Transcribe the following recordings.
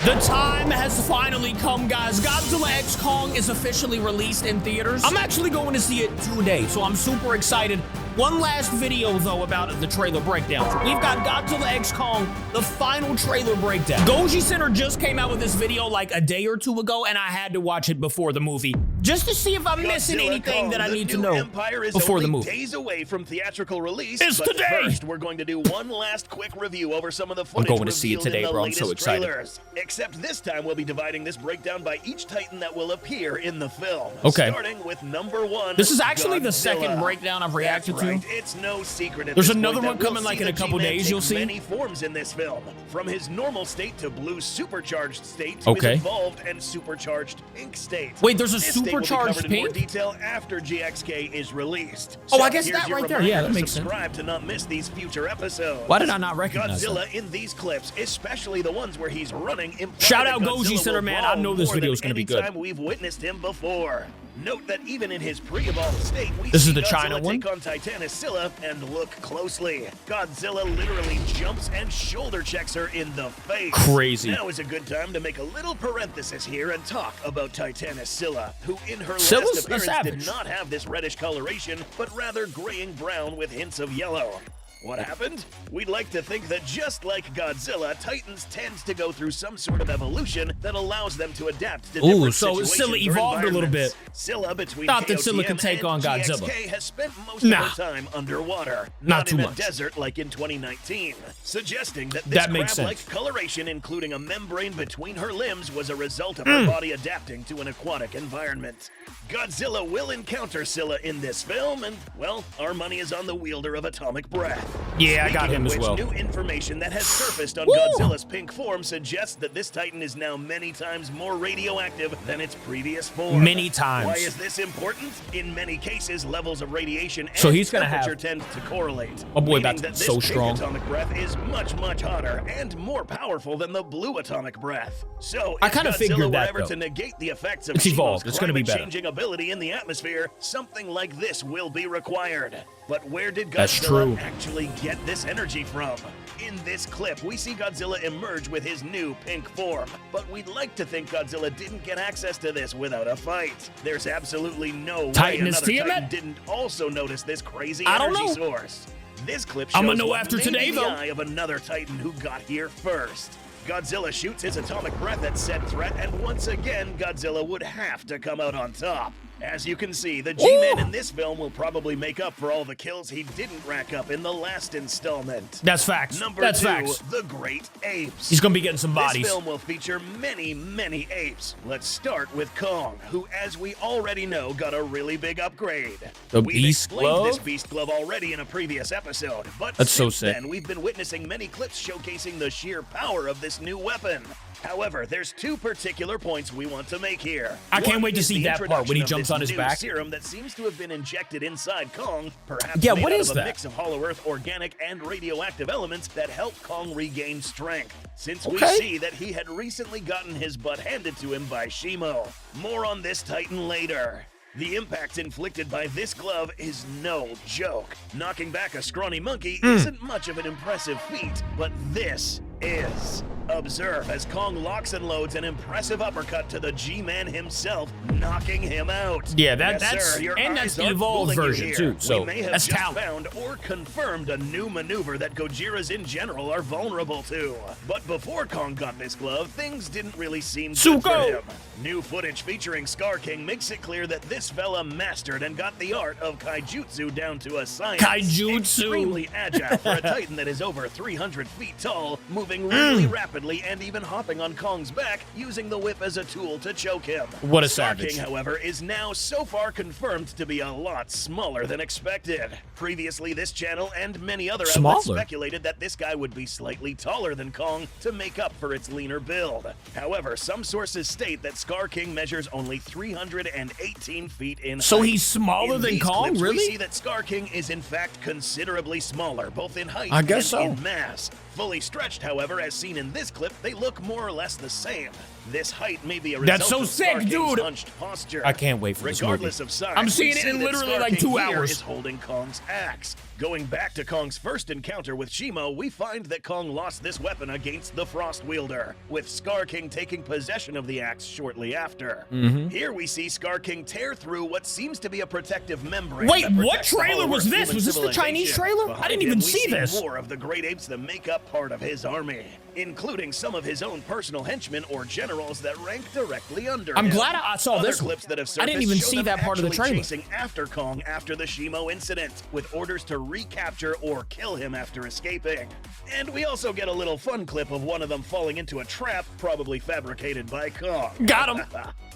The time has finally come, guys. Godzilla X Kong is officially released in theaters. I'm actually going to see it today, so I'm super excited. One last video, though, about the trailer breakdown. We've got Godzilla X Kong, the final trailer breakdown. Goji Center just came out with this video like a day or two ago, and I had to watch it before the movie, just to see if I'm missing anything that I need to know before the movie. Days away from theatrical release. It's but today. First, we're going to do one last quick review over some of the footage. I'm going to see it today, bro. I'm so excited. Trailers. Except this time, we'll be dividing this breakdown by each Titan that will appear in the film. Okay. Starting with number 1. This is actually the Godzilla. second breakdown I've reacted That's right. to. It's no secret. There's another one coming like in a couple days. You'll see many forms in this film, from his normal state to blue supercharged state to his evolved and supercharged pink state. Wait, there's a this supercharged state will be covered in more pink? detail after GXK is released. Oh, So I guess here's that your right there. reminder Yeah, that to makes sense. Subscribe to not miss these future episodes. Why did I not recognize Godzilla in these clips, especially the ones where he's running. Shout out Goji Center, man. I know this video is going to be good. Anytime we've witnessed him before. Note that even in his pre-evolved state, we this see is the Godzilla China one. take on Titanosilla, and look closely. Godzilla literally jumps and shoulder checks her in the face. Crazy. Now is a good time to make a little parenthesis here and talk about Titanosilla, who in her Scylla's last appearance a savage. did not have this reddish coloration, but rather graying brown with hints of yellow. What happened? We'd like to think that just like Godzilla, Titans tend to go through some sort of evolution that allows them to adapt to different situations. Scylla or evolved a little bit. Scylla between Thought that Scylla KOTM could take and on Godzilla. GXK has spent most of her time underwater, not too in much. a desert like in 2019, suggesting that this crab-like coloration, including a membrane between her limbs, was a result of her body adapting to an aquatic environment. Godzilla will encounter Scylla in this film, and, well, our money is on the wielder of atomic breath. Yeah, I got him as well. New information that has surfaced on Godzilla's pink form suggests that this Titan is now many times more radioactive than its previous form. Many times. Why is this important? In many cases, levels of radiation and temperature tend to correlate. Oh boy, that's that's that so this strong. pink atomic breath is much, much hotter and more powerful than the blue atomic breath. So, I if kind of Godzilla figured were that, ever though. to negate the effects of It's evolved. Shimo's It's going to be better. climate-changing ability in the atmosphere, something like this will be required. But where did That's Godzilla true. actually get this energy from? In this clip, we see Godzilla emerge with his new pink form, but we'd like to think Godzilla didn't get access to this without a fight. There's absolutely no way another Titan didn't also notice this crazy energy source. This clip shows I'm gonna know after today, the though. eye of another Titan who got here first. Godzilla shoots his atomic breath at said threat, and once again, Godzilla would have to come out on top. As you can see, the G-Man in this film will probably make up for all the kills he didn't rack up in the last installment. That's facts. Number 2, the Great Apes. He's gonna be getting some bodies. This film will feature many, many apes. Let's start with Kong, who, as we already know, got a really big upgrade. We've explained this Beast Glove already in a previous episode, but That's so since sick. then, we've been witnessing many clips showcasing the sheer power of this new weapon. However, there's 2 particular points we want to make here. I can't One wait to is see the that part when he introduction of jumps this on his new back. serum that seems to have been injected inside Kong, perhaps Yeah, made what out is of a that? mix of Hollow Earth, organic, and radioactive elements that help Kong regain strength, since we Okay. see that he had recently gotten his butt handed to him by Shimo. More on this Titan later. The impact inflicted by this glove is no joke. Knocking back a scrawny monkey isn't much of an impressive feat, but this is. Observe as Kong locks and loads an impressive uppercut to the G-Man himself, knocking him out. Yeah, Yes, that's sir, your and eyes that's the aren't evolved fooling you version here. too. So we may have that's just talent. found or confirmed a new maneuver that Gojiras in general are vulnerable to. But before Kong got this glove, things didn't really seem good for him. New footage featuring Scar King makes it clear that this fella mastered and got the art of kaijutsu down to a science. Kaijutsu. Extremely agile for a Titan that is over 300 feet tall, moving really rapidly and even hopping on Kong's back, using the whip as a tool to choke him. What a Scar savage. King, however, is now so far confirmed to be a lot smaller than expected. Previously, this channel and many other outlets speculated that this guy would be slightly taller than Kong to make up for its leaner build. However, some sources state that Scar King measures only 318 feet in height. So he's smaller than Kong, clips, really? We see that Scar King is in fact considerably smaller, both in height I guess and so. in mass. Fully stretched, however, as seen in this clip, they look more or less the same. This height may be a result That's so of sick, Scar King's dude. hunched posture. I can't wait for this movie. Regardless of size, I'm seeing we it see in that literally Scar like King 2 here hours. is holding Kong's axe. Going back to Kong's first encounter with Shimo, we find that Kong lost this weapon against the Frost Wielder, with Scar King taking possession of the axe shortly after. Here we see Scar King tear through what seems to be a protective membrane. Wait, that what protects the trailer was Hollow Earth this? human Was this the Chinese civilization. trailer? I Behind didn't him, even we see this. More of the great apes that make up part of his army, including some of his own personal henchmen or generals that rank directly under I'm him. glad I saw Other this one. clips that have I didn't surfaced even show see them that part of the actually trailer. chasing after Kong after the Shimo incident, with orders to recapture or kill him after escaping. And we also get a little fun clip of one of them falling into a trap, probably fabricated by Kong. Got him.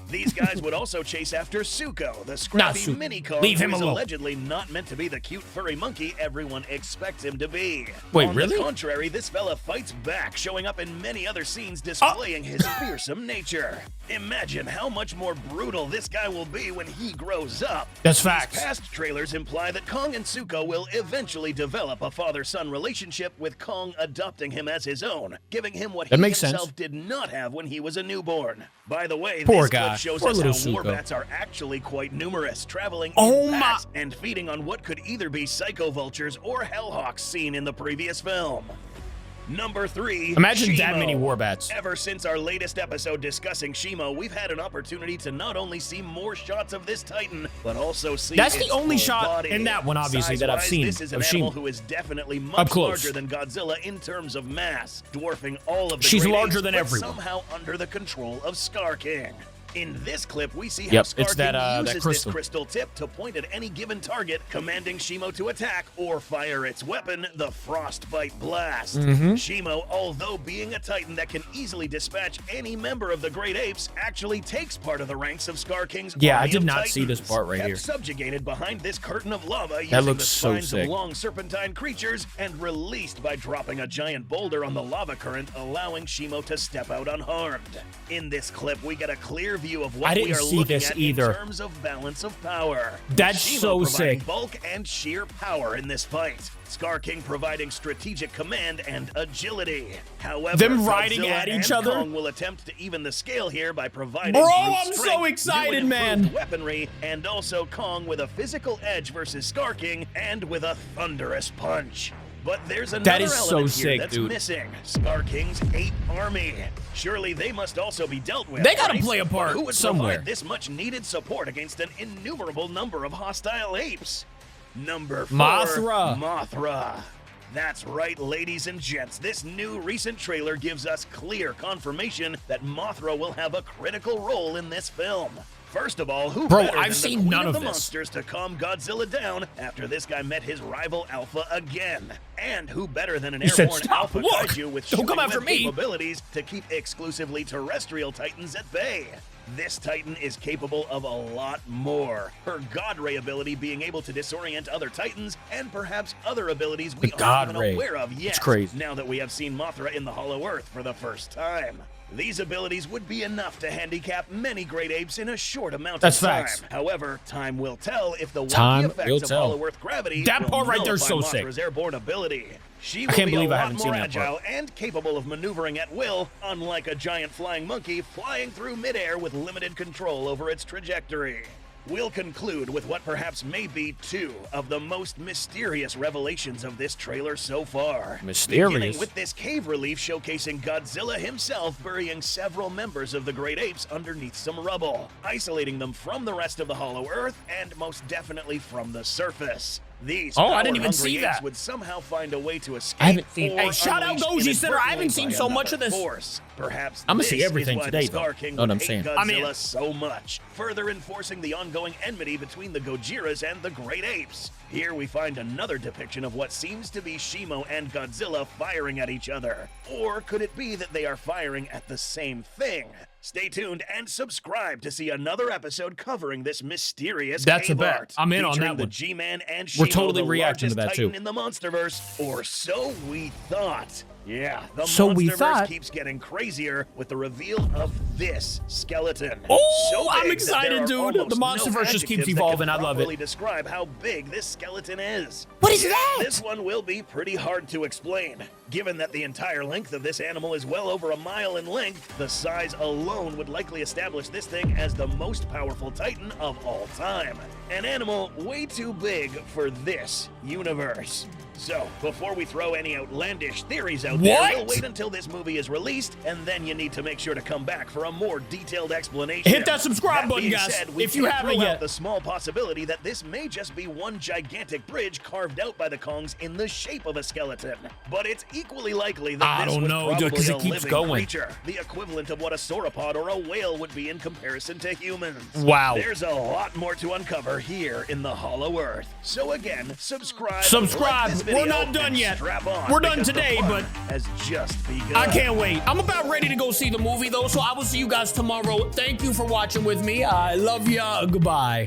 These guys would also chase after Suko, the scrappy Suko. mini Kong, Leave him who is alone. allegedly not meant to be the cute furry monkey everyone expects him to be. Wait, On really? the contrary, this fella fights back, showing up in many other scenes displaying his fearsome nature. Imagine how much more brutal this guy will be when he grows up. That's These facts. past trailers imply that Kong and Suko will eventually develop a father-son relationship, with Kong adopting him as his own, giving him what That he makes himself sense. did not have when he was a newborn. By the way, Poor this guy. clip shows Poor us how little Suko. warbats are actually quite numerous, traveling Oh in my- packs and feeding on what could either be psycho-vultures or hellhawks seen in the previous film. Number 3. Imagine that Shimo. many warbats. Ever since our latest episode discussing Shimo, we've had an opportunity to not only see more shots of this titan, but also see That's the its only full shot body. in that one, obviously, that I've Size-wise, seen This is an of animal Shimo. who is definitely Up much close. larger than Godzilla in terms of mass, dwarfing all of the She's great larger apes, than but everyone. somehow under the control of Scar King. In this clip, we see how Yep, Scar it's that, King that uses crystal. this crystal tip to point at any given target, commanding Shimo to attack or fire its weapon, the Frostbite Blast. Mm-hmm. Shimo, although being a titan that can easily dispatch any member of the great apes, actually takes part of the ranks of Scar King's Yeah, I army did of not see this titans, part right kept here. subjugated behind this curtain of lava using looks the so spines sick. of long serpentine creatures, and released by dropping a giant boulder on the lava current, allowing Shimo to step out unharmed. In this clip, we get a clear view of what I we didn't are see looking this at either. in terms of balance of power. That's Shimo so providing sick. bulk and sheer power in this fight. Scar King providing strategic command and agility. However, Them riding Godzilla at each and other? Kong will attempt to even the scale here by providing Bro, brute I'm so strength, excited, new and man. improved weaponry, and also Kong with a physical edge versus Scar King and with a thunderous punch. But there's another is so element here sick, that's dude. missing. Scar King's ape army. Surely they must also be dealt with. They gotta right? play a But part who would somewhere. provide this much needed support against an innumerable number of hostile apes? Number 4. Mothra. Mothra. That's right, ladies and gents. This new recent trailer gives us clear confirmation that Mothra will have a critical role in this film. First of all, who Bro, better I've than seen the queen none of of the this. monsters to calm Godzilla down after this guy met his rival Alpha again? And who better than an He said, airborne "Stop, Alpha look, kaiju with don't come shooting after web me." capabilities to keep exclusively terrestrial titans at bay? This titan is capable of a lot more. Her God Ray ability being able to disorient other titans, and perhaps other abilities we The aren't God even Ray. aware of yet. It's crazy. Now that we have seen Mothra in the Hollow Earth for the first time. These abilities would be enough to handicap many great apes in a short amount That's of time. facts. However, time will tell if the Time wonky will effects of tell. Hollow Earth gravity That will part right there is nullify so sick. Mothra's airborne ability. She I will can't be believe a I lot haven't seen more that part. agile and capable of maneuvering at will, unlike a giant flying monkey flying through midair with limited control over its trajectory. We'll conclude with what perhaps may be 2 of the most mysterious revelations of this trailer so far. Mysterious? Beginning with this cave relief showcasing Godzilla himself burying several members of the great apes underneath some rubble, isolating them from the rest of the Hollow Earth and most definitely from the surface. These I didn't even power-hungry see apes that. would somehow find a way to escape. I haven't seen- or Hey, shout out unleash Goji Center. I haven't inadvertently seen by so much of another this. force. Perhaps I'ma see this everything is why today, the Star though. King Know what I'm would saying? hate I'm in. Godzilla so much, further enforcing the ongoing enmity between the Gojiras and the great apes. Here we find another depiction of what seems to be Shimo and Godzilla firing at each other. Or could it be that they are firing at the same thing? Stay tuned and subscribe to see another episode covering this mysterious That's a cave bet. art, I'm in on featuring that the one. G-Man and Shimo, We're totally the reacting to largest that, too. titan in the MonsterVerse, or so we thought. Yeah, the So we Monsterverse thought- keeps getting crazier with the reveal of this skeleton. Oh, So I'm big that excited, there are dude. almost The Monsterverse just keeps adjectives that can evolving. I love properly it. describe how big this skeleton is. What is that? This one will be pretty hard to explain. Given that the entire length of this animal is well over a mile in length, the size alone would likely establish this thing as the most powerful Titan of all time. An animal way too big for this universe. So, before we throw any outlandish theories out there, we'll wait until this movie is released, and then you need to make sure to come back for a more detailed explanation. Hit that subscribe button, being guys, said, we if you can't haven't rule out yet. the small possibility that this may just be one gigantic bridge carved out by the Kongs in the shape of a skeleton. But it's equally likely that I this don't was know, dude, probably 'cause a it keeps living going. creature, the equivalent of what a sauropod or a whale would be in comparison to humans. Wow. There's a lot more to uncover here in the Hollow Earth. So again, subscribe. Subscribe. Like this We're video, not done and yet. strap on, We're done because the today, fun but has just begun. I can't wait. I'm about ready to go see the movie, though, so I will see you guys tomorrow. Thank you for watching with me. I love ya. Goodbye.